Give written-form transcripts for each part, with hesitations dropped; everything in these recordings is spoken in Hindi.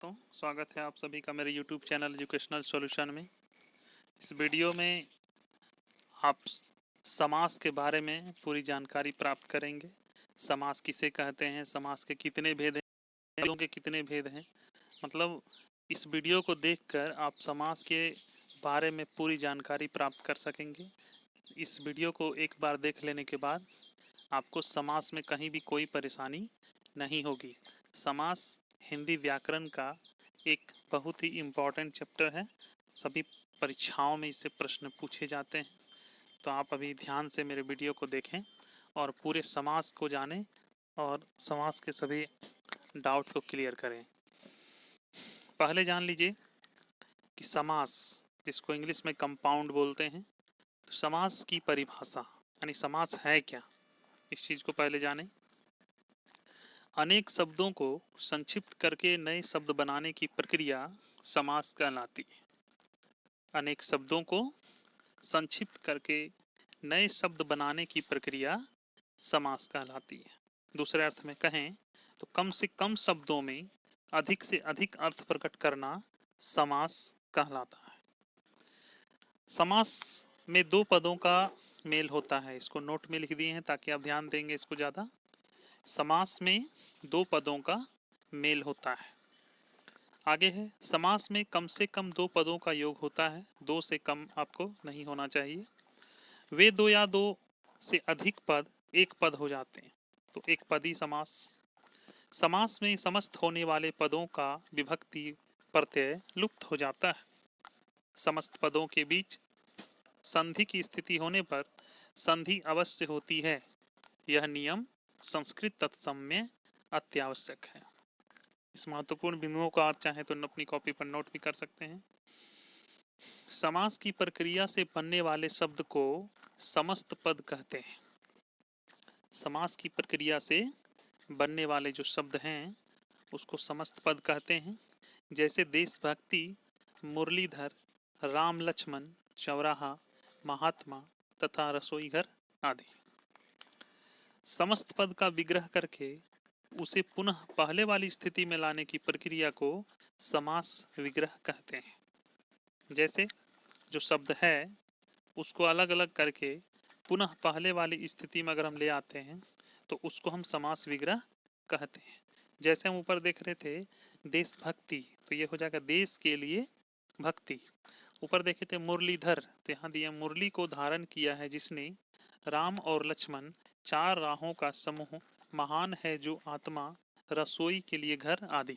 तो स्वागत है आप सभी का मेरे YouTube चैनल एजुकेशनल सॉल्यूशन में। इस वीडियो में आप समास के बारे में पूरी जानकारी प्राप्त करेंगे। समास किसे कहते हैं, समास के कितने भेद हैं, भेदों के कितने भेद हैं। मतलब इस वीडियो को देखकर आप समास के बारे में पूरी जानकारी प्राप्त कर सकेंगे। इस वीडियो को एक बार देख लेने के बाद आपको समास में कहीं भी कोई परेशानी नहीं होगी। समास हिंदी व्याकरण का एक बहुत ही इम्पोर्टेंट चैप्टर है। सभी परीक्षाओं में इससे प्रश्न पूछे जाते हैं। तो आप अभी ध्यान से मेरे वीडियो को देखें और पूरे समास को जानें और समास के सभी डाउट को क्लियर करें। पहले जान लीजिए कि समास, जिसको इंग्लिश में कंपाउंड बोलते हैं, तो समास की परिभाषा यानी समास है क्या, इस चीज़ को पहले जानें। अनेक शब्दों को संक्षिप्त करके नए शब्द बनाने की प्रक्रिया समास कहलाती है। अनेक शब्दों को संक्षिप्त करके नए शब्द बनाने की प्रक्रिया समास कहलाती है। दूसरे अर्थ में कहें तो कम से कम शब्दों में अधिक से अधिक अर्थ प्रकट करना समास कहलाता है। समास में दो पदों का मेल होता है। इसको नोट में लिख दिए हैं ताकि आप ध्यान देंगे इसको ज़्यादा। समास में दो पदों का मेल होता है। आगे है, समास में कम से कम दो पदों का योग होता है। दो से कम आपको नहीं होना चाहिए। वे दो या दो से अधिक पद एक पद हो जाते हैं तो एक पदी समास। समास में समस्त होने वाले पदों का विभक्ति प्रत्यय लुप्त हो जाता है। समस्त पदों के बीच संधि की स्थिति होने पर संधि अवश्य होती है। यह नियम संस्कृत तत्सम में अत्यावश्यक है। इस महत्वपूर्ण बिंदुओं को आप चाहें तो अपनी कॉपी पर नोट भी कर सकते हैं। समास की प्रक्रिया से बनने वाले शब्द को समस्त पद कहते हैं। समास की प्रक्रिया से बनने वाले जो शब्द हैं उसको समस्त पद कहते हैं। जैसे देशभक्ति, मुरलीधर, राम लक्ष्मण, चौराहा, महात्मा तथा रसोईघर आदि। समस्त पद का विग्रह करके उसे पुनः पहले वाली स्थिति में लाने की प्रक्रिया को समास विग्रह कहते हैं। जैसे जो शब्द है उसको अलग अलग करके पुनः पहले वाली स्थिति में अगर हम ले आते हैं तो उसको हम समास विग्रह कहते हैं। जैसे हम ऊपर देख रहे थे देशभक्ति, तो ये हो जाएगा देश के लिए भक्ति। ऊपर देखे थे मुरलीधर, तो यहाँ दिया मुरली को धारण किया है जिसने, राम और लक्ष्मण चार राहों का समूह, महान है जो आत्मा, रसोई के लिए घर आदि।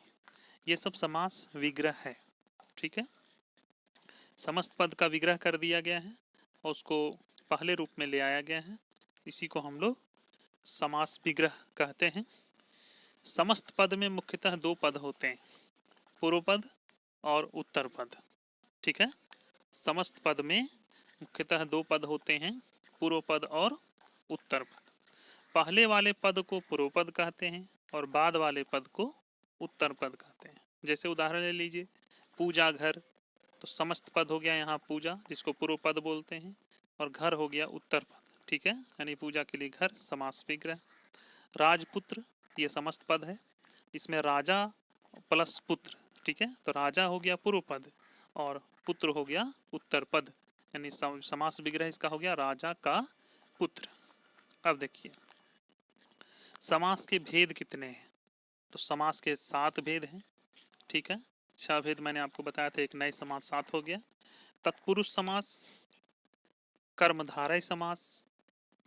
ये सब समास विग्रह है। ठीक है, समस्त पद का विग्रह कर दिया गया है और उसको पहले रूप में ले आया गया है। इसी को हम लोग समास विग्रह कहते हैं। समस्त पद में मुख्यतः दो पद होते हैं, पूर्व पद और उत्तर पद। ठीक है, समस्त पद में मुख्यतः दो पद होते हैं, पूर्व पद और उत्तर पद। पहले वाले पद को पूर्व पद कहते हैं और बाद वाले पद को उत्तर पद कहते हैं। जैसे उदाहरण ले लीजिए, पूजा घर, तो समस्त पद हो गया यहाँ पूजा जिसको पूर्व पद बोलते हैं, और घर हो गया उत्तर पद। ठीक है, यानी पूजा के लिए घर समास विग्रह। राजपुत्र, ये समस्त पद है, इसमें राजा प्लस पुत्र। ठीक है, तो राजा हो गया पूर्व पद और पुत्र हो गया उत्तर पद, यानी समास विग्रह इसका हो गया राजा का पुत्र। अब देखिए समास के भेद कितने हैं, तो समास के 7 भेद हैं। ठीक है, 6 भेद मैंने आपको बताया था, एक नए समास 7 हो गया। तत्पुरुष समास, कर्मधारय समास,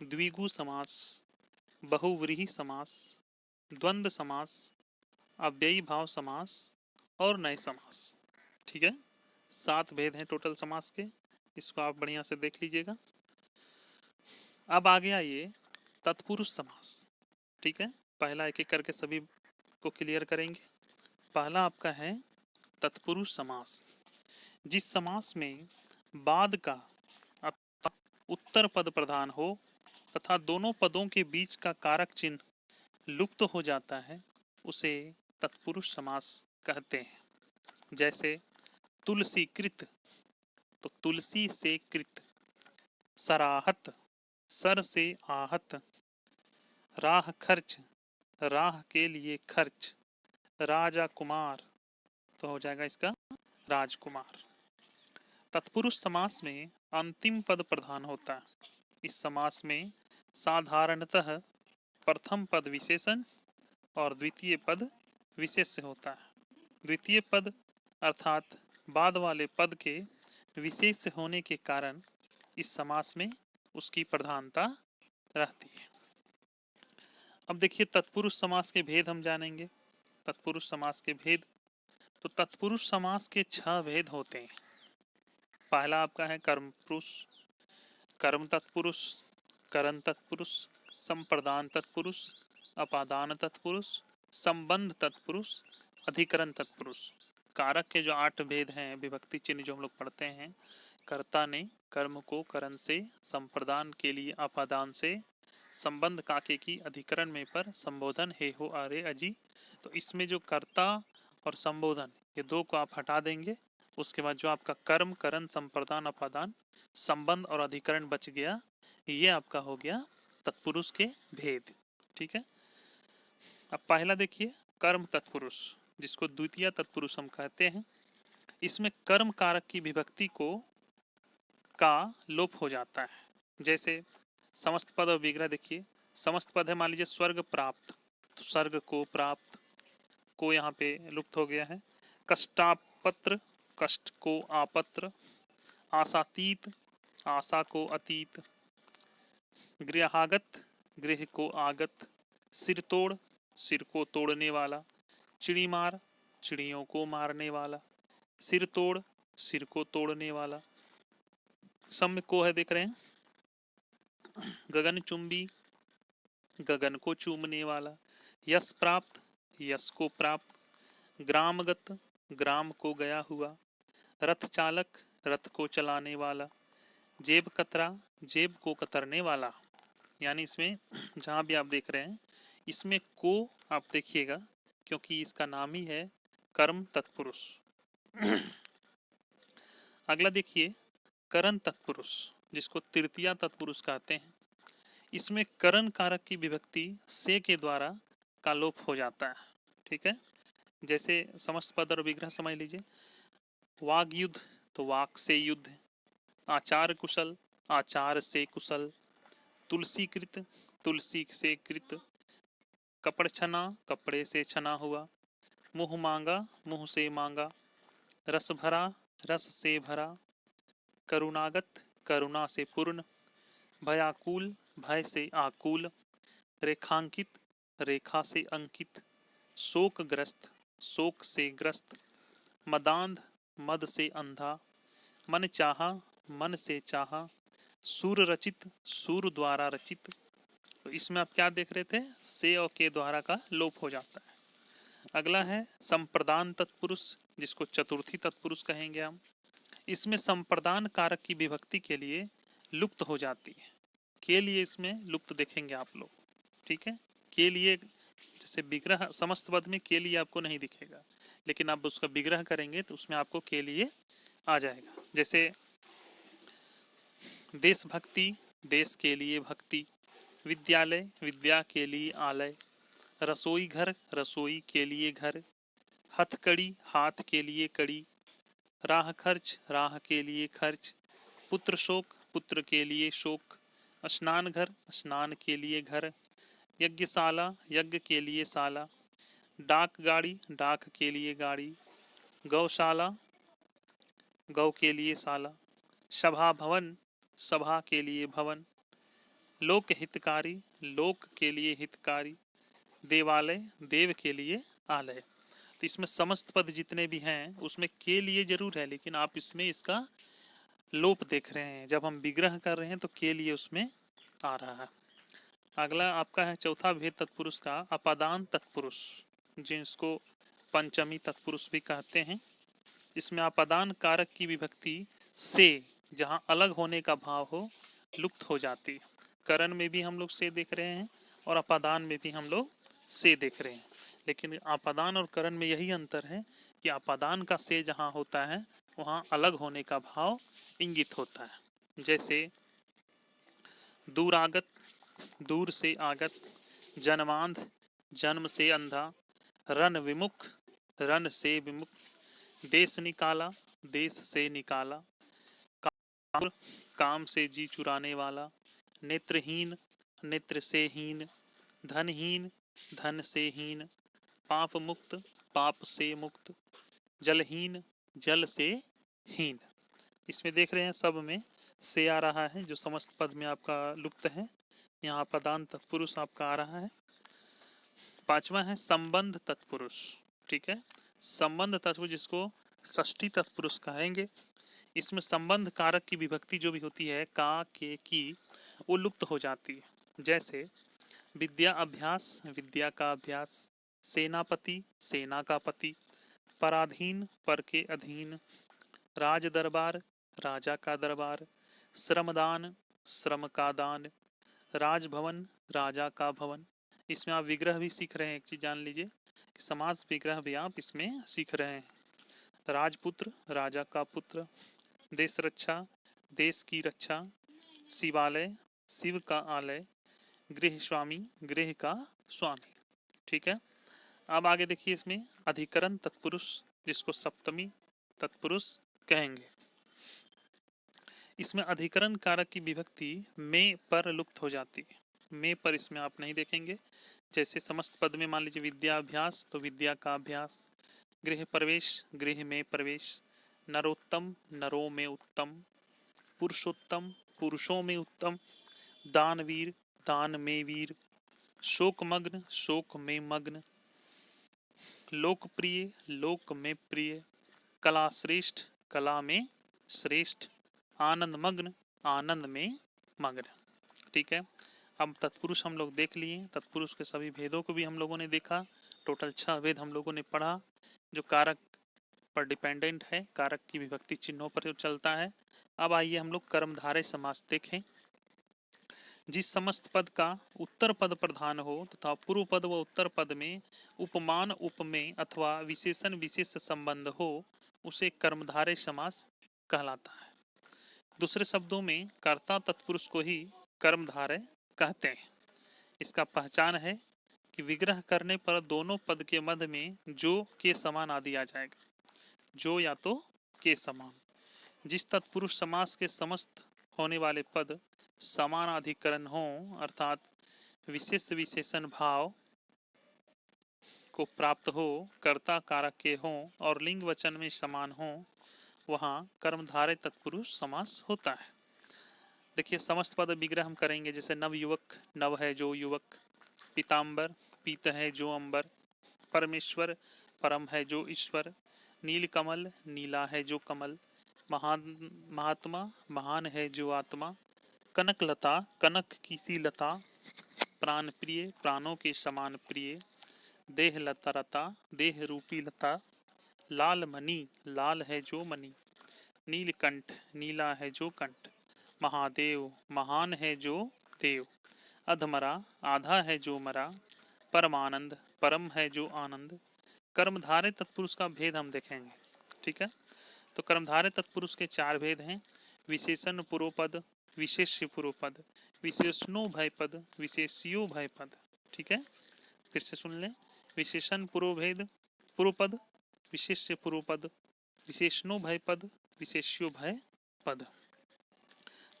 द्विगु समास, बहुव्रीहि समास, द्वंद्व समास, अव्ययी भाव समास और नए समास। ठीक है, 7 भेद हैं टोटल समास के, इसको आप बढ़िया से देख लीजिएगा। अब आ गया ये तत्पुरुष समास। ठीक है, पहला एक एक करके सभी को क्लियर करेंगे। पहला आपका है तत्पुरुष समास, जिस समास में बाद का अथवा उत्तर पद प्रधान हो तथा दोनों पदों के बीच का कारक चिन्ह लुप्त हो जाता है उसे तत्पुरुष समास कहते हैं। जैसे तुलसी कृत, तो तुलसी से कृत, सराहत, सर से आहत, राह खर्च, राह के लिए खर्च, राजा कुमार, तो हो जाएगा इसका राजकुमार। तत्पुरुष समास में अंतिम पद प्रधान होता है। इस समास में साधारणतः प्रथम पद विशेषण और द्वितीय पद विशेष्य होता है। द्वितीय पद अर्थात बाद वाले पद के विशेष होने के कारण इस समास में उसकी प्रधानता रहती है। अब देखिए तत्पुरुष समास के भेद हम जानेंगे। तत्पुरुष समास के भेद, तो तत्पुरुष समास के 6 भेद होते हैं। पहला आपका है कर्म पुरुष, कर्म तत्पुरुष, करण तत्पुरुष, संप्रदान तत्पुरुष, अपादान तत्पुरुष, संबंध तत्पुरुष, अधिकरण तत्पुरुष। कारक के जो 8 भेद हैं, विभक्ति चिन्ह जो हम लोग पढ़ते हैं, कर्ता ने कर्म को करण से, संप्रदान के लिए अपादान से, संबंध काके की अधिकरण में पर, संबोधन हे हो अरे अजी। तो इसमें जो कर्ता और संबोधन ये 2 को आप हटा देंगे, उसके बाद जो आपका कर्म, करण, संप्रदान, अपादान, संबंध और अधिकरण बच गया, ये आपका हो गया तत्पुरुष के भेद। ठीक है। अब पहला देखिए कर्म तत्पुरुष, जिसको द्वितीय तत्पुरुष हम कहते हैं। इसमें कर्म कारक की विभक्ति को का लोप हो जाता है। जैसे समस्त पद और विग्रह देखिए, समस्त पद है मान लीजिए स्वर्ग प्राप्त, तो स्वर्ग को प्राप्त को यहाँ पे लुप्त हो गया है। कष्टापत्र, कष्ट को आपत्र, आशातीत, आशा को अतीत, गृहागत, गृह को आगत, सिर तोड़, सिर को तोड़ने वाला, चिड़ी मार, चिड़ियों को मारने वाला, सिर तोड़, सिर को तोड़ने वाला। सब में को है देख रहे हैं। गगन चुंबी, गगन को चूमने वाला, यश प्राप्त, यश को प्राप्त, ग्रामगत, ग्राम को गया हुआ, रथ चालक, रथ को चलाने वाला, जेब कतरा, जेब को कतरने वाला। यानी इसमें जहाँ भी आप देख रहे हैं इसमें को आप देखिएगा, क्योंकि इसका नाम ही है कर्म तत्पुरुष। अगला देखिए करण तत्पुरुष, जिसको तृतीया तत्पुरुष कहते हैं। इसमें करण कारक की विभक्ति से के द्वारा का लोप हो जाता है। ठीक है। जैसे समस्त पद और विग्रह समझ लीजिए। वाग युद्ध, तो वाक से युद्ध, आचार कुशल, आचार से कुशल, तुलसी कृत, तुलसी से कृत, कपड़ छना, कपड़े से छना हुआ, मुंह मांगा, मुंह से मांगा, रस भरा, रस से भरा, करुणागत, करुणा से पूर्ण, भयाकुल, भय से आकुल, रेखांकित, रेखा से अंकित, शोकग्रस्त, शोक से ग्रस्त, मदांध, मद से अंधा, मन चाहा, मन से चाहा, सूर रचित, सूर द्वारा रचित। तो इसमें आप क्या देख रहे थे, से और के द्वारा का लोप हो जाता है। अगला है संप्रदान तत्पुरुष, जिसको चतुर्थी तत्पुरुष कहेंगे हम। इसमें संप्रदान कारक की विभक्ति के लिए लुप्त हो जाती है। के लिए इसमें लुप्त देखेंगे आप लोग। ठीक है। के लिए जैसे विग्रह समस्त पद में के लिए आपको नहीं दिखेगा, लेकिन आप उसका विग्रह करेंगे तो उसमें आपको के लिए आ जाएगा। जैसे देशभक्ति, देश के लिए भक्ति, विद्यालय, विद्या के लिए आलय, रसोई घर, रसोई के लिए घर, हथकड़ी, हाथ के लिए कड़ी, राह खर्च, राह के लिए खर्च, पुत्र शोक, पुत्र के लिए शोक, स्नान घर, स्नान के लिए घर, यज्ञशाला, यज्ञ के लिए शाला, डाक गाड़ी, डाक के लिए गाड़ी, गौशाला, गौ के लिए शाला, सभा भवन, सभा के लिए भवन, लोक हितकारी, लोक के लिए हितकारी, देवालय, देव के लिए आलय। तो इसमें समस्त पद जितने भी हैं उसमें के लिए जरूर है, लेकिन आप इसमें इसका लोप देख रहे हैं। जब हम विग्रह कर रहे हैं तो के लिए उसमें आ रहा है। अगला आपका है चौथा भेद तत्पुरुष का अपादान तत्पुरुष, जिसको पंचमी तत्पुरुष भी कहते हैं। इसमें अपादान कारक की विभक्ति से, जहाँ अलग होने का भाव हो, लुप्त हो जाती है। करण में भी हम लोग से देख रहे हैं और अपादान में भी हम लोग से देख रहे हैं, लेकिन अपादान और करण में यही अंतर है कि अपादान का से जहाँ होता है वहाँ अलग होने का भाव इंगित होता है। जैसे दूरागत, दूर से आगत, जन्मांध, जन्म से अंधा, रन विमुख, रन से विमुख, देश निकाला, देश से निकाला। काम, काम से जी चुराने वाला। नेत्रहीन, नेत्र से हीन। धनहीन, धन से हीन। पाप मुक्त, पाप से मुक्त। जलहीन, जल से हीन। इसमें देख रहे हैं सब में से आ रहा है, जो समस्त पद में आपका लुप्त है। यहाँ पदांत तत्पुरुष आपका आ रहा है। पांचवा है संबंध तत्पुरुष। ठीक है, संबंध तत्पुरुष जिसको षष्ठी तत्पुरुष कहेंगे। इसमें संबंध कारक की विभक्ति जो भी होती है का, के, की, वो लुप्त हो जाती है। जैसे विद्या अभ्यास, विद्या का अभ्यास। सेनापति, सेना का पति। पराधीन, पर के अधीन। राज दरबार, राजा का दरबार। श्रमदान, श्रम का दान। राजभवन, राजा का भवन। इसमें आप विग्रह भी सीख रहे हैं। एक चीज जान लीजिए कि समास विग्रह भी आप इसमें सीख रहे हैं। राजपुत्र, राजा का पुत्र। देश रक्षा, देश की रक्षा। शिवालय, शिव का आलय। गृह स्वामी, गृह का स्वामी। ठीक है, अब आगे देखिए इसमें अधिकरण तत्पुरुष जिसको सप्तमी तत्पुरुष कहेंगे। इसमें अधिकरण कारक की विभक्ति में पर लुप्त हो जाती है। में पर इसमें आप नहीं देखेंगे। जैसे समस्त पद में मान लीजिए विद्याभ्यास, तो विद्या का अभ्यास। गृह प्रवेश, गृह में प्रवेश। नरोत्तम, नरों में उत्तम। पुरुषोत्तम, पुरुषों में उत्तम। दानवीर, दान में वीर। शोकमग्न, शोक में मग्न। लोकप्रिय, लोक में प्रिय। कला श्रेष्ठ, कला में श्रेष्ठ। आनंद मग्न, आनंद में मग्न। ठीक है, अब तत्पुरुष हम लोग देख लिए। तत्पुरुष के सभी भेदों को भी हम लोगों ने देखा। टोटल 6 भेद हम लोगों ने पढ़ा, जो कारक पर डिपेंडेंट है, कारक की विभक्ति चिन्हों पर जो चलता है। अब आइए हम लोग कर्मधारय समास देखें। जिस समस्त पद का उत्तर पद प्रधान हो तथा पूर्व पद व उत्तर पद में उपमान उपमेय अथवा विशेषण विशेष संबंध हो, उसे कर्मधारय समास कहलाता है। दूसरे शब्दों में कर्ता तत्पुरुष को ही कर्मधारय कहते हैं। इसका पहचान है कि विग्रह करने पर दोनों पद के मध्य में जो के समान आदि आ जाएगा। जो या तो के समान। जिस तत्पुरुष समास के समस्त होने वाले पद समानाधिकरण हो, अर्थात विशेष विशेषण भाव को प्राप्त हो, कर्ता कारक के हों और लिंग वचन में समान हो, वहां कर्मधारय तत्पुरुष समास होता है। देखिए समस्त पद विग्रह हम करेंगे। जैसे नव युवक, नव है जो युवक। पीताम्बर, पीत है जो अंबर। परमेश्वर, परम है जो ईश्वर। नील कमल, नीला है जो कमल। महान, महात्मा, महान है जो आत्मा। कनक लता, कनक की सी लता। प्राण प्रिय, प्राणों के समान प्रिय। देह लता रता, देह रूपी लता। लाल मणि, लाल है जो मणि। नीलकंठ, नीला है जो कंठ। महादेव, महान है जो देव। अधमरा, आधा है जो मरा। परमानंद, परम है जो आनंद। कर्मधारय तत्पुरुष का भेद हम देखेंगे। ठीक है, तो कर्मधारय तत्पुरुष के 4 भेद हैं। विशेषण पूर्व पद, विशेष्य पूर्व पद, विशेषणो भय पद, विशेष्यो भय पद। ठीक है, फिर से सुन लें। विशेषण पूर्व भेद, पूर्व पद, विशेष्य पूर्व पद, विशेषणो भय पद, विशेष्यो भय पद।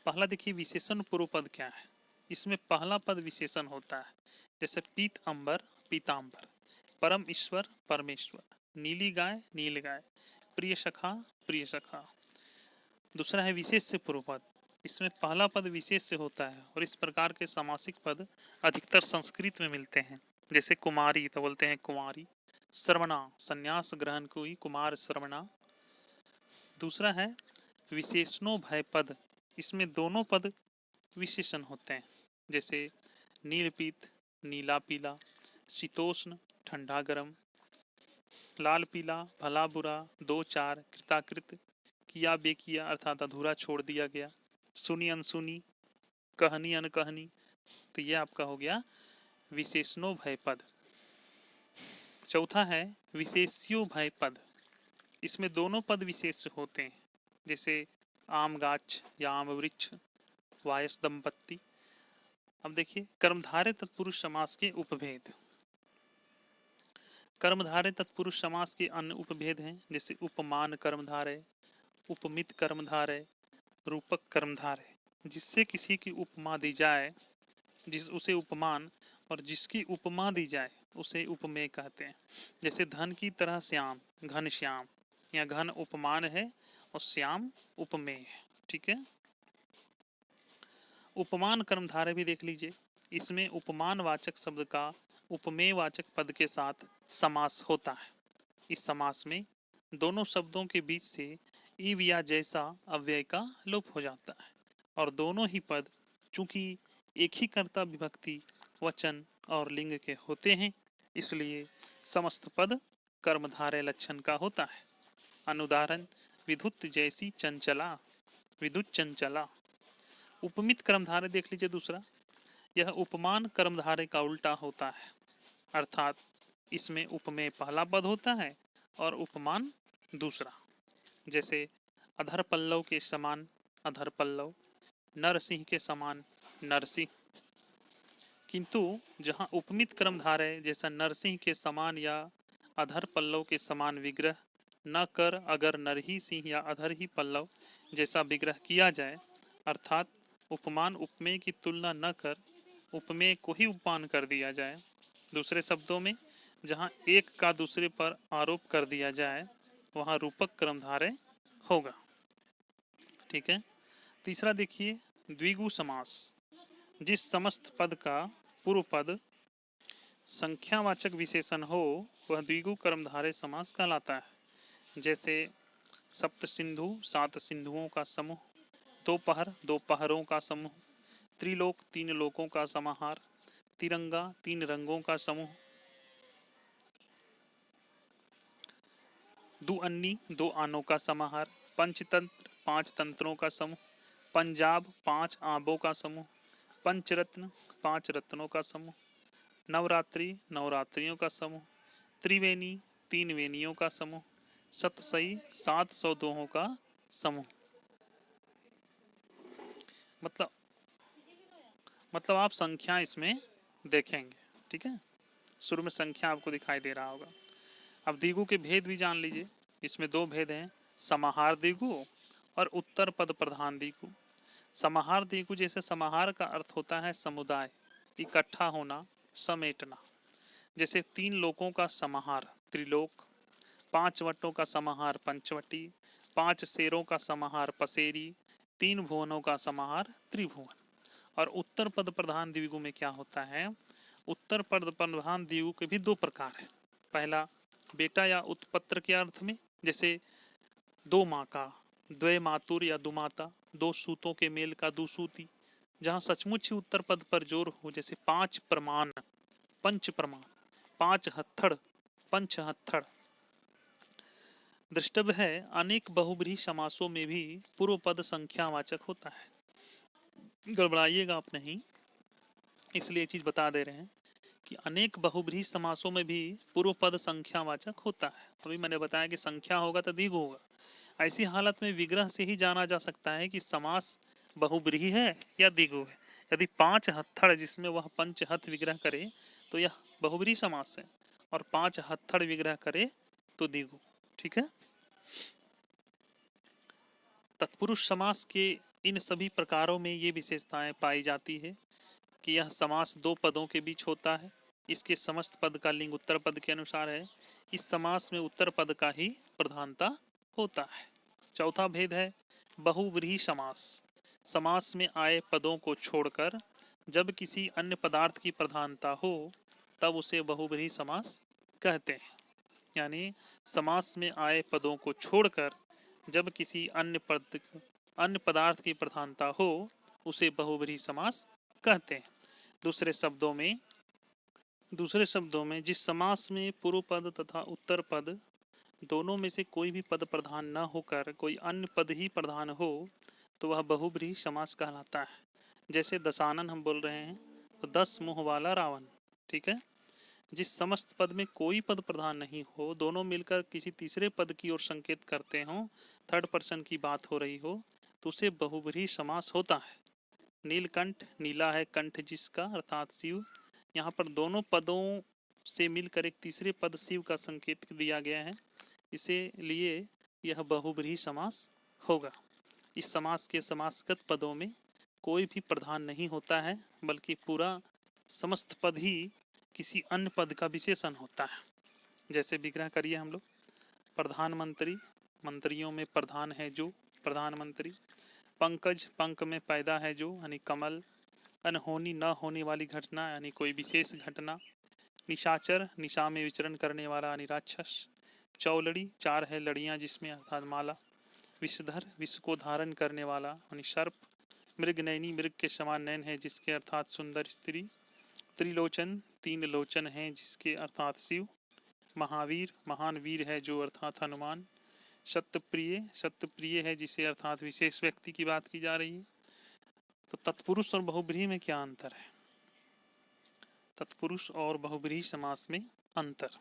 पहला देखिए विशेषण पूर्व पद क्या है। इसमें पहला पद विशेषण होता है। जैसे पीत अंबर, पीतांबर। परम ईश्वर, परमेश्वर। नीली गाय, नील गाय। प्रिय सखा, प्रिय सखा। दूसरा है विशेष पूर्व पद। इसमें पहला पद विशेष से होता है और इस प्रकार के सामासिक पद अधिकतर संस्कृत में मिलते हैं। जैसे कुमारी तो बोलते हैं कुमारी। श्रवणा, संन्यास ग्रहण को ही कुमार श्रवणा। दूसरा है विशेषणो भय पद। इसमें दोनों पद विशेषण होते हैं। जैसे नीलपीत, नीला पीला। शीतोष्ण, ठंडा गरम। लाल पीला, भला बुरा, दो चार, कृताकृत, किया बेकिया अर्थात अधूरा छोड़ दिया गया। सुनी अनसुनी, कहनी अनकहनी। तो ये आपका हो गया विशेषणो भय पद। चौथा है विशेष्यो भय पद। इसमें दोनों पद विशेष होते हैं। जैसे आम गाछ या आम वृक्ष, वायस दंपत्ति। अब देखिए कर्मधारय तत्पुरुष समास के उपभेद। कर्मधारय तत्पुरुष समास के अन्य उपभेद हैं, जैसे उपमान कर्मधारय, उपमित कर्मधारय, रूपक कर्मधारय। जिससे किसी की उपमा दी जाए जिस उसे उपमान, और जिसकी उपमा दी जाए उसे उपमेय कहते हैं। जैसे धन की तरह श्याम, घन श्याम, या घन उपमान है और श्याम उपमेय है। ठीक है। उपमान कर्मधारय भी देख लीजिए। इसमें उपमान वाचक शब्द का उपमेय वाचक पद के साथ समास होता है। इस समास में दोनों शब्दों के बीच से इव या जैसा अव्यय का लोप हो जाता है, और दोनों ही पद चूंकि एक ही कर्ता विभक्ति वचन और लिंग के होते हैं, इसलिए समस्त पद कर्मधारय लक्षण का होता है। अनुदाहरण विद्युत जैसी चंचला, विद्युत चंचला। उपमित कर्मधारय देख लीजिए दूसरा। यह उपमान कर्मधारय का उल्टा होता है, अर्थात इसमें उपमेय पहला पद होता है और उपमान दूसरा। जैसे अधर पल्लव के समान अधर पल्लव, नरसिंह के समान नरसिंह। किंतु जहाँ उपमित कर्मधारय जैसा नरसिंह के समान या अधर पल्लव के समान विग्रह न कर अगर नरही सिंह या अधर ही पल्लव जैसा विग्रह किया जाए, अर्थात उपमान उपमेय की तुलना न कर उपमेय को ही उपमान कर दिया जाए, दूसरे शब्दों में जहाँ एक का दूसरे पर आरोप कर दिया जाए, वहाँ रूपक कर्मधारय होगा। ठीक है। तीसरा देखिए, द्विगु समास। जिस समस्त पद का पूर्व पद संख्यावाचक विशेषण हो वह द्विगु कर्मधारय समास कहलाता है। जैसे सप्त सिंधु, सात सिंधुओं का समूह, दोपहर, दोपहरों का समूह, त्रिलोक, तीन लोकों का समाहार, तिरंगा, तीन रंगों का समूह, दुअन्नी, दो आनों का समाहार, पंचतंत्र, पांच तंत्रों का समूह, पंजाब, पांच आबों का समूह, पंचरत्न, पांच रत्नों का समूह, नवरात्रि, नवरात्रियों का समूह, त्रिवेणी, तीन वेनियों का समूह, सतसई, 700 दोहों का समूह। मतलब आप संख्या इसमें देखेंगे। ठीक है। शुरू में संख्या आपको दिखाई दे रहा होगा। अब द्विगु के भेद भी जान लीजिए। इसमें दो भेद हैं, समाहार द्विगु और उत्तर पद प्रधान द्विगु। समाहार द्विगु जैसे समाहार का अर्थ होता है समुदाय, इकट्ठा होना, समेटना। जैसे तीन लोकों का समाहार त्रिलोक, पांच वटों का समाहार पंचवटी, पांच शेरों का समाहार पसेरी, तीन भुवनों का समाहार त्रिभुवन। और उत्तर पद प्रधान द्विगु में क्या होता है? उत्तर पद प्रधान द्विगु के भी दो प्रकार है। पहला बेटा या उत्पत्र के अर्थ में, जैसे दो माँ का, द्वय मातुर या दुमाता, दो सूतों के मेल का दुसूती। जहाँ सचमुच ही उत्तर पद पर जोर हो, जैसे पांच प्रमाण, पंच प्रमाण, पांच हत्थड़, पंच हत्थड़। द्रष्टव्य है अनेक बहुब्रीहि समासों में भी पूर्व पद संख्यावाचक होता है। गड़बड़ाइएगा आप नहीं, इसलिए चीज बता दे रहे हैं कि अनेक बहुब्रीहि समासों में भी पूर्व पद संख्यावाचक होता है। अभी मैंने बताया कि संख्या होगा तो द्विगु होगा। ऐसी हालत में विग्रह से ही जाना जा सकता है कि समास बहुब्रीहि है या द्विगु है। यदि पांच हत्थड़ जिसमें वह पंच हथ विग्रह करे तो यह बहुब्रीहि समास है, और पांच हत्थड़ विग्रह करे तो द्विगु। ठीक है। तत्पुरुष समास के इन सभी प्रकारों में ये विशेषताएं पाई जाती है कि यह समास दो पदों के बीच होता है। इसके समस्त पद का लिंग उत्तर पद के अनुसार है। इस समास में उत्तर पद का ही प्रधानता होता है। चौथा भेद है बहुव्रीहि समास। समास में आए पदों को छोड़कर जब किसी अन्य पदार्थ की प्रधानता हो तब उसे बहुव्रीहि समास कहते हैं। यानी समास में आए पदों को छोड़कर जब किसी अन्य पदार्थ की प्रधानता हो उसे बहुव्रीहि समास कहते हैं। दूसरे शब्दों में जिस समास में पूर्व पद तथा उत्तर पद दोनों में से कोई भी पद प्रधान न होकर कोई अन्य पद ही प्रधान हो तो वह बहुव्रीहि समास कहलाता है। जैसे दशानन हम बोल रहे हैं तो 10 मुंह वाला रावण। ठीक है। जिस समस्त पद में कोई पद प्रधान नहीं हो, दोनों मिलकर किसी तीसरे पद की ओर संकेत करते हों, थर्ड पर्सन की बात हो रही हो, तो उसे बहुव्रीहि समास होता है। नीलकंठ, नीला है कंठ जिसका, अर्थात शिव। यहाँ पर दोनों पदों से मिलकर एक तीसरे पद शिव का संकेत दिया गया है, इसीलिए यह बहुब्रीहि समास होगा। इस समास के समासगत पदों में कोई भी प्रधान नहीं होता है, बल्कि पूरा समस्त पद ही किसी अन्य पद का विशेषण होता है। जैसे विग्रह करिए हम लोग। प्रधानमंत्री, मंत्रियों में प्रधान है जो, प्रधानमंत्री। पंकज, पंक में पैदा है जो, यानी कमल। अनहोनी, न होने वाली घटना यानी कोई विशेष घटना। निशाचर, निशा में विचरण करने वाला यानी राक्षस। चौलड़ी, चार है लड़ियां जिसमें अर्थात माला। विषधर, विष को धारण करने वाला यानी सर्प। मृगनयनी, मृग के समान नयन है जिसके अर्थात सुंदर स्त्री। त्रिलोचन, तीन लोचन है जिसके अर्थात शिव। महावीर, महान वीर है जो अर्थात हनुमान। सत्यप्रिय, सत्यप्रिय है जिसे अर्थात विशेष व्यक्ति की बात की जा रही है। तो तत्पुरुष और बहुब्रीहि में क्या अंतर है? तत्पुरुष और बहुब्रीहि समास में अंतर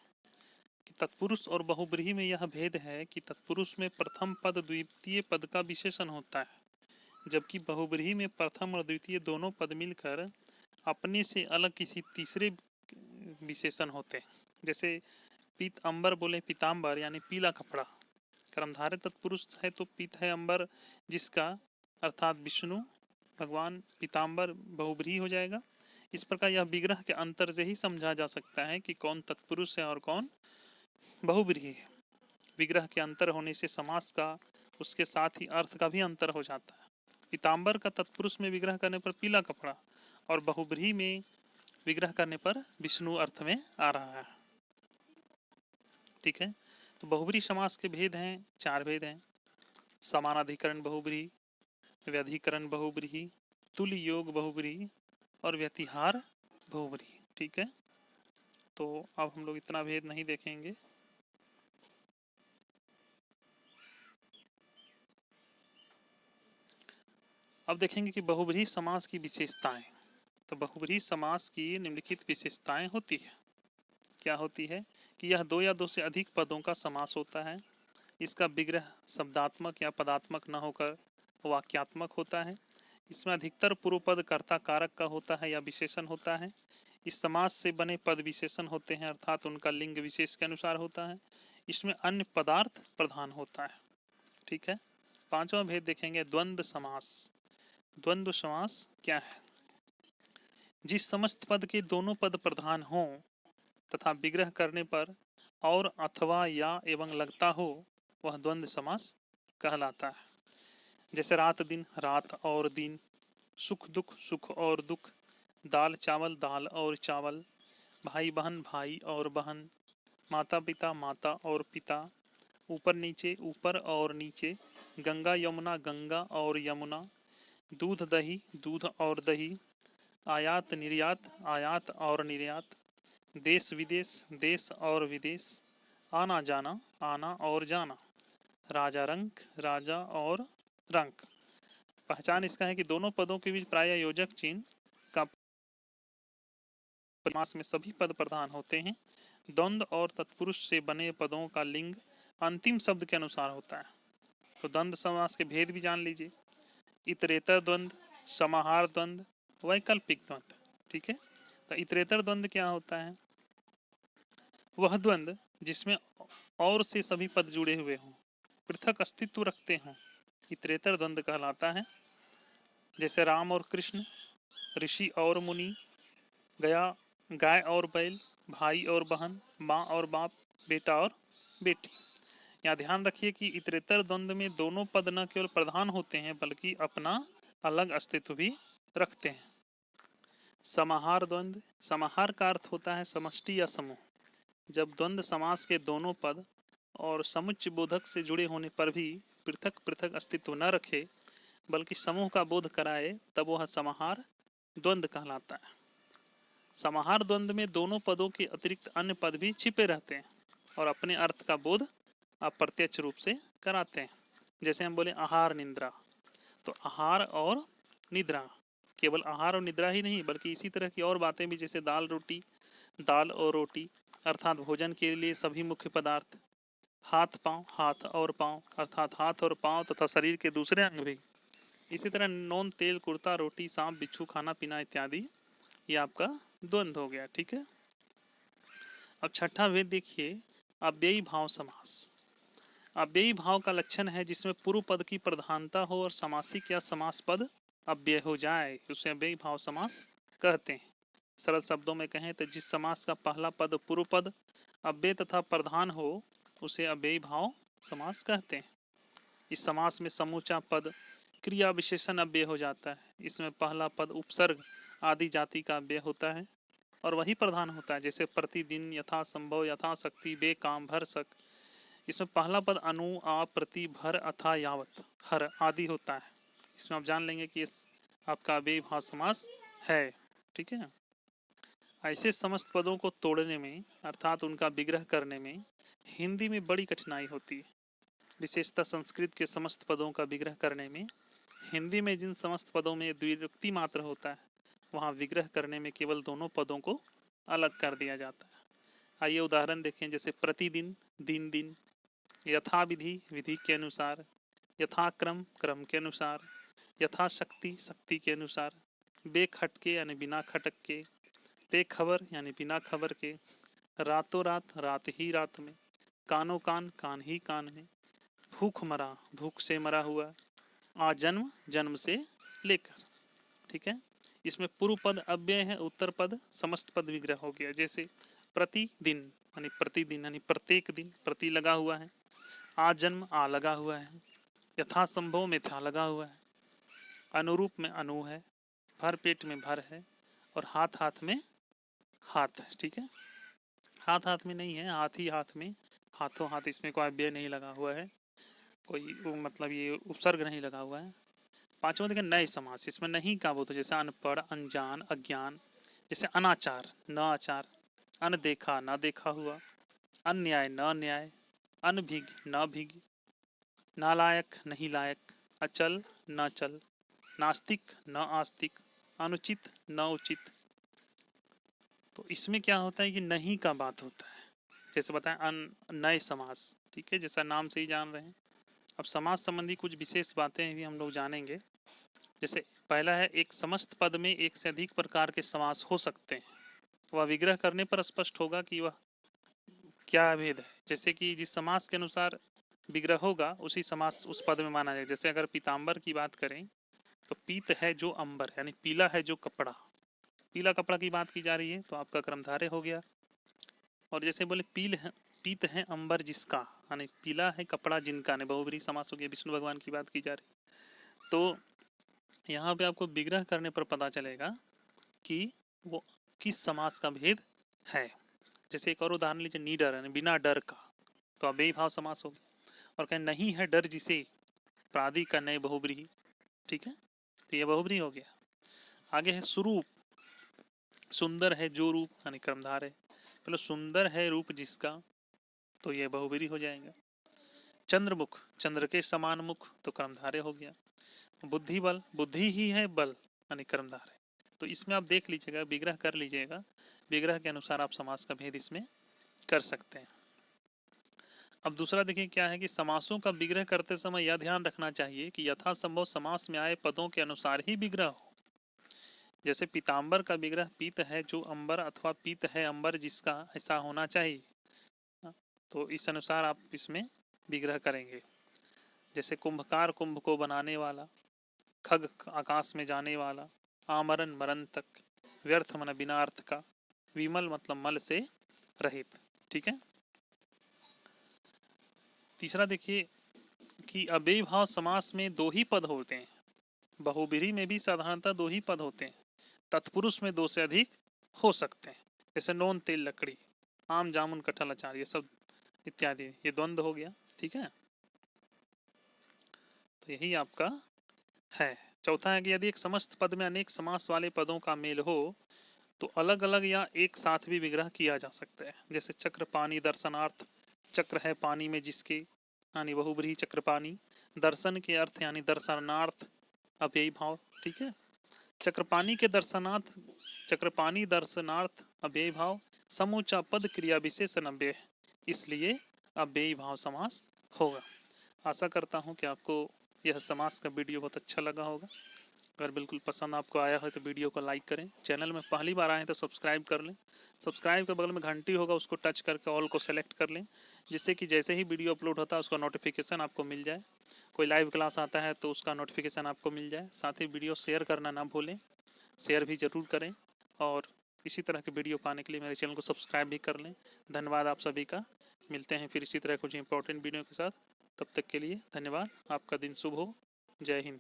कि तत्पुरुष और बहुब्रीहि में यह भेद है कि तत्पुरुष में प्रथम पद द्वितीय पद का विशेषण होता है, जबकि बहुब्रीहि में प्रथम और द्वितीय दोनों पद मिलकर अपने से अलग किसी तीसरे विशेषण होते हैं। जैसे पीत अंबर बोले पीताम्बर यानी पीला कपड़ा। कर्मधारय तत्पुरुष है तो पीत है अंबर जिसका अर्थात विष्णु भगवान, पीताम्बर बहुब्रीहि हो जाएगा। इस प्रकार यह विग्रह के अंतर से ही समझा जा सकता है कि कौन तत्पुरुष है और कौन बहुब्रीहि है। विग्रह के अंतर होने से समास का, उसके साथ ही अर्थ का भी अंतर हो जाता है। पीताम्बर का तत्पुरुष में विग्रह करने पर पीला कपड़ा, और बहुब्रीहि में विग्रह करने पर विष्णु अर्थ में आ रहा है। ठीक है, तो बहुब्रीहि समास के भेद हैं, चार भेद हैं। समानाधिकरण बहुब्रीहि, व्यधिकरण बहुब्रीहि, तुल्य योग बहुब्रीहि और व्यतिहार बहुब्रीहि। ठीक है, तो अब हम लोग इतना भेद नहीं देखेंगे। अब देखेंगे कि बहुब्रीहि समास की विशेषताएं। तो बहुब्रीहि समास की निम्नलिखित विशेषताएं होती है। क्या होती है कि यह दो या दो से अधिक पदों का समास होता है। इसका विग्रह शब्दात्मक या पदात्मक न होकर वाक्यात्मक होता है। इसमें अधिकतर पूर्व पद कर्ता कारक का होता है या विशेषण होता है। इस समास से बने पद विशेषण होते हैं, अर्थात उनका लिंग विशेष के अनुसार होता है। इसमें अन्य पदार्थ प्रधान होता है। ठीक है, पांचवा भेद देखेंगे, द्वंद्व समास। द्वंद्व समास क्या है? जिस समस्त पद के दोनों पद प्रधान हों तथा विग्रह करने पर और अथवा या एवं लगता हो, वह द्वंद्व समास कहलाता है। जैसे रात दिन, रात और दिन। सुख दुख, सुख और दुख। दाल चावल, दाल और चावल। भाई बहन, भाई और बहन। माता पिता, माता और पिता। ऊपर नीचे, ऊपर और नीचे। गंगा यमुना, गंगा और यमुना। दूध दही, दूध और दही। आयात निर्यात, आयात और निर्यात। देश विदेश, देश और विदेश। आना जाना, आना और जाना। राजा रंक, राजा और रंक। पहचान इसका है कि दोनों पदों के बीच प्राय योजक चिन्ह का समास में सभी पद प्रधान होते हैं। द्वंद्व और तत्पुरुष से बने पदों का लिंग अंतिम शब्द के अनुसार होता है। तो द्वंद्व समास के भेद भी जान लीजिए। इतरेतर द्वंद्व, समाहार द्वंद्व, वैकल्पिक द्वंद्व। ठीक है, तो इतरेतर द्वंद्व क्या होता है? वह द्वंद्व जिसमें और से सभी पद जुड़े हुए हों, पृथक अस्तित्व रखते हों, इतरेतर द्वंद्व कहलाता है। जैसे राम और कृष्ण, ऋषि और मुनि, गया गाय और बैल, भाई और बहन, माँ और बाप, बेटा और बेटी। यहाँ ध्यान रखिए कि इतरेतर द्वंद्व में दोनों पद न केवल प्रधान होते हैं बल्कि अपना अलग अस्तित्व भी रखते हैं। समाहार द्वंद्व, समाहार का अर्थ होता है समष्टि या समूह। जब द्वंद्व समास के दोनों पद और समुच्चय बोधक से जुड़े होने पर भी पृथक पृथक अस्तित्व न रखे बल्कि समूह का बोध कराए, तब वह समाहार द्वंद्व कहलाता है। समाहार द्वंद्व में दोनों पदों के अतिरिक्त अन्य पद भी छिपे रहते हैं और अपने अर्थ का बोध अप्रत्यक्ष रूप से कराते हैं। जैसे हम बोले आहार निद्रा, तो आहार और निद्रा, केवल आहार और निद्रा ही नहीं बल्कि इसी तरह की और बातें भी, जैसे दाल रोटी, दाल और रोटी अर्थात भोजन के लिए सभी मुख्य पदार्थ। हाथ पांव, हाथ और पांव अर्थात हाथ और पांव तथा शरीर के दूसरे अंग भी। इसी तरह नून तेल कुर्ता रोटी सांप बिच्छू खाना पीना इत्यादि, ये आपका द्वंद्व हो गया। ठीक है, अब छठा भेद देखिए, अव्ययी भाव समास। अव्ययी भाव का लक्षण है जिसमें पूर्व पद की प्रधानता हो और समासिक या समास पद अव्यय हो जाए, उसे अव्ययी भाव समास कहते हैं। सरल शब्दों में कहें तो जिस समास का पहला पद पूर्व पद अव्यय तथा प्रधान हो उसे अव्ययी भाव समास कहते हैं। इस समास में समूचा पद क्रिया विशेषण अव्यय हो जाता है। इसमें पहला पद उपसर्ग आदि जाति का अव्यय होता है और वही प्रधान होता है, जैसे प्रतिदिन, यथा संभव, यथाशक्ति, बे काम, भर सक। इसमें पहला पद अनु, आ, प्रति, भर, अथा, यावत, हर आदि होता है। इसमें आप जान लेंगे कि इस आपका अव्ययी भाव समास है। ठीक है। ऐसे समस्त पदों को तोड़ने में अर्थात उनका विग्रह करने में हिंदी में बड़ी कठिनाई होती है। विशेषतः संस्कृत के समस्त पदों का विग्रह करने में हिंदी में जिन समस्त पदों में द्विरुक्ति मात्र होता है वहाँ विग्रह करने में केवल दोनों पदों को अलग कर दिया जाता है। आइए उदाहरण देखें, जैसे प्रतिदिन, दिन दिन, यथाविधि, विधि के अनुसार, यथाक्रम, क्रम के अनुसार, यथाशक्ति, शक्ति के अनुसार, बेखटके यानी बिना खटक के, बेखबर यानी बिना खबर के, रातों रात, रात ही रात में, कानों कान, कान ही कान में, भूख मरा, भूख से मरा हुआ, आजन्म, जन्म से लेकर। ठीक है। इसमें पूर्व पद अव्यय है, उत्तर पद समस्त पद विग्रह हो गया। जैसे प्रतिदिन यानी प्रतिदिन यानी प्रत्येक दिन, प्रति लगा हुआ है, आजन्म आ लगा हुआ है, यथासंभव में था लगा हुआ है, अनुरूप में अनु है, भर पेट में भर है और हाथ हाथ में हाथ है। ठीक है। हाथ हाथ में नहीं है, हाथ ही हाथ में, हाथों हाथ, इसमें कोई अव्यय नहीं लगा हुआ है, कोई मतलब ये उपसर्ग नहीं लगा हुआ है। पांचवा देखिए नए समास। इसमें नहीं का बोध, जैसे अनपढ़, अनजान, अज्ञान, जैसे अनाचार, न आचार, अनदेखा, न देखा हुआ, अन्याय, न न्याय, अनभिग, न भिग, नालायक, नहीं लायक, अचल, न चल, नास्तिक, न आस्तिक, अनुचित, न उचित। तो इसमें क्या होता है कि नहीं का बात होता है। जैसे बताएं नए समास। ठीक है, जैसा नाम से ही जान रहे हैं। अब समास संबंधी कुछ विशेष बातें भी हम लोग जानेंगे। जैसे पहला है, एक समस्त पद में एक से अधिक प्रकार के समास हो सकते हैं। वह विग्रह करने पर स्पष्ट होगा कि वह क्या भेद है। जैसे कि जिस समास के अनुसार विग्रह होगा उसी समास उस पद में माना जाएगा। जैसे अगर पीताम्बर की बात करें तो पीत है जो अंबर यानी पीला है जो कपड़ा, पीला कपड़ा की बात की जा रही है तो आपका कर्मधारय हो गया। और जैसे बोले पीत है अंबर जिसका, यानी पीला है कपड़ा जिनका, ने बहुब्रीहि समास हो गया, विष्णु भगवान की बात की जा रही। तो यहाँ पे आपको विग्रह करने पर पता चलेगा कि वो किस समास का भेद है। जैसे एक और उदाहरण लीजिए, निडर यानी बिना डर का, तो अव्ययी भाव समास हो गया। और कहें नहीं है डर जिसे, प्रादि का नए बहुब्रीहि। ठीक है, तो ये बहुब्रीहि हो गया। आगे है सुरूप, सुंदर है जो रूप यानी कर्मधारय, मतलब सुंदर है रूप जिसका, तो ये बहुब्रीहि हो जाएगा। चंद्रमुख, चंद्र के समान मुख, तो कर्मधारय हो गया। बुद्धि बल, बुद्धि ही है बल यानी कर्मधारय। तो इसमें आप देख लीजिएगा, विग्रह कर लीजिएगा, विग्रह के अनुसार आप समास का भेद इसमें कर सकते हैं। अब दूसरा देखिए क्या है कि समासों का विग्रह करते समय यह ध्यान रखना चाहिए कि यथासंभव समास में आए पदों के अनुसार ही विग्रह हो। जैसे पीताम्बर का विग्रह पीत है जो अंबर अथवा पीत है अंबर जिसका, ऐसा होना चाहिए। तो इस अनुसार आप इसमें विग्रह करेंगे। जैसे कुंभकार, कुंभ को बनाने वाला, खग आकाश में जाने वाला, आमरण मरण तक, व्यर्थ मन बिना अर्थ का, विमल मतलब मल से रहित। ठीक है। तीसरा देखिए कि अव्ययी भाव समास में दो ही पद होते हैं। बहुब्रीहि में भी साधारणतः दो ही पद होते हैं। तत्पुरुष में दो से अधिक हो सकते हैं। जैसे नोन तेल लकड़ी, आम जामुन कटहल अचार, ये सब इत्यादि, ये द्वंद्व हो गया। ठीक है, तो यही आपका है। चौथा है कि यदि एक समस्त पद में अनेक समास वाले पदों का मेल हो तो अलग अलग या एक साथ भी विग्रह किया जा सकता है। जैसे चक्र पानी दर्शनार्थ, चक्र है पानी में जिसके, यानी बहुब्रीहि चक्र पानी, दर्शन के अर्थ यानी दर्शनार्थ अव्ययी भाव। ठीक है। चक्रपाणी के दर्शनार्थ, चक्रपाणी दर्शनार्थ अव्ययी भाव, समूचा पद क्रिया विशेषण अव्यय, इसलिए अव्ययी भाव समास होगा। आशा करता हूँ कि आपको यह समास का वीडियो बहुत अच्छा लगा होगा। अगर बिल्कुल पसंद आपको आया हो तो वीडियो को लाइक करें। चैनल में पहली बार आए हैं तो सब्सक्राइब कर लें। सब्सक्राइब के बगल में घंटी होगा, उसको टच करके ऑल को सेलेक्ट कर लें, जिससे कि जैसे ही वीडियो अपलोड होता है उसका नोटिफिकेशन आपको मिल जाए। कोई लाइव क्लास आता है तो उसका नोटिफिकेशन आपको मिल जाए। साथ ही वीडियो शेयर करना ना भूलें, शेयर भी ज़रूर करें। और इसी तरह के वीडियो पाने के लिए मेरे चैनल को सब्सक्राइब भी कर लें। धन्यवाद आप सभी का। मिलते हैं फिर इसी तरह कुछ इंपॉर्टेंट वीडियो के साथ। तब तक के लिए धन्यवाद। आपका दिन शुभ हो। जय हिंद।